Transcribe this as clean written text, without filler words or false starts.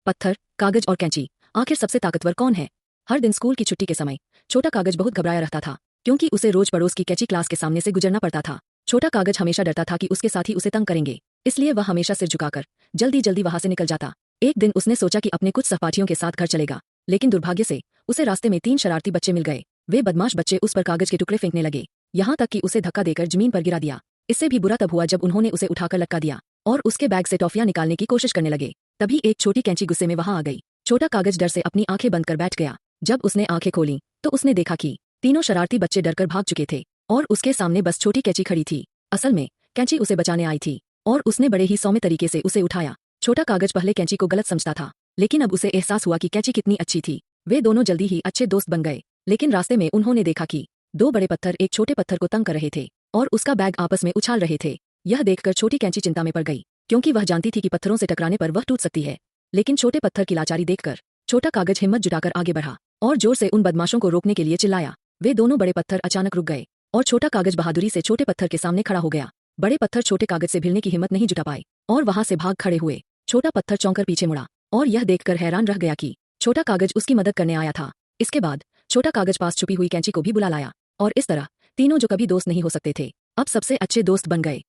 पत्थर, कागज और कैंची, आखिर सबसे ताकतवर कौन है? हर दिन स्कूल की छुट्टी के समय छोटा कागज बहुत घबराया रहता था, क्योंकि उसे रोज पड़ोस की कैंची क्लास के सामने से गुजरना पड़ता था। छोटा कागज हमेशा डरता था कि उसके साथी उसे तंग करेंगे, इसलिए वह हमेशा सिर झुकाकर जल्दी जल्दी वहां से निकल जाता। एक दिन उसने सोचा कि अपने कुछ सहपाठियों के साथ घर चलेगा, लेकिन दुर्भाग्य से उसे रास्ते में 3 शरारती बच्चे मिल गए। वे बदमाश बच्चे उस पर कागज के टुकड़े फेंकने लगे, यहाँ तक कि उसे धक्का देकर जमीन पर गिरा दिया। इससे भी बुरा तब हुआ जब उन्होंने उसे उठाकर लटका दिया और उसके बैग से टॉफियां निकालने की कोशिश करने लगे। तभी एक छोटी कैंची गुस्से में वहां आ गई। छोटा कागज डर से अपनी आंखें बंद कर बैठ गया। जब उसने आंखें खोली तो उसने देखा कि तीनों शरारती बच्चे डरकर भाग चुके थे और उसके सामने बस छोटी कैंची खड़ी थी। असल में कैंची उसे बचाने आई थी और उसने बड़े ही सौम्य तरीके से उसे उठाया। छोटा कागज पहले कैंची को गलत समझता था, लेकिन अब उसे एहसास हुआ कि कैंची कितनी अच्छी थी। वे दोनों जल्दी ही अच्छे दोस्त बन गए, लेकिन रास्ते में उन्होंने देखा कि 2 बड़े पत्थर एक छोटे पत्थर को तंग कर रहे थे और उसका बैग आपस में उछाल रहे थे। यह देखकर छोटी कैंची चिंता में पड़ गई, क्योंकि वह जानती थी कि पत्थरों से टकराने पर वह टूट सकती है। लेकिन छोटे पत्थर की लाचारी देखकर छोटा कागज हिम्मत जुटाकर आगे बढ़ा और जोर से उन बदमाशों को रोकने के लिए चिल्लाया। वे दोनों बड़े पत्थर अचानक रुक गए और छोटा कागज बहादुरी से छोटे पत्थर के सामने खड़ा हो गया। बड़े पत्थर छोटे कागज से भिड़ने की हिम्मत नहीं जुटा पाए और वहां से भाग खड़े हुए। छोटा पत्थर चौंकर पीछे मुड़ा और यह देखकर हैरान रह गया कि छोटा कागज उसकी मदद करने आया था। इसके बाद छोटा कागज पास छुपी हुई कैंची को भी बुला लाया और इस तरह तीनों जो कभी दोस्त नहीं हो सकते थे, अब सबसे अच्छे दोस्त बन गए।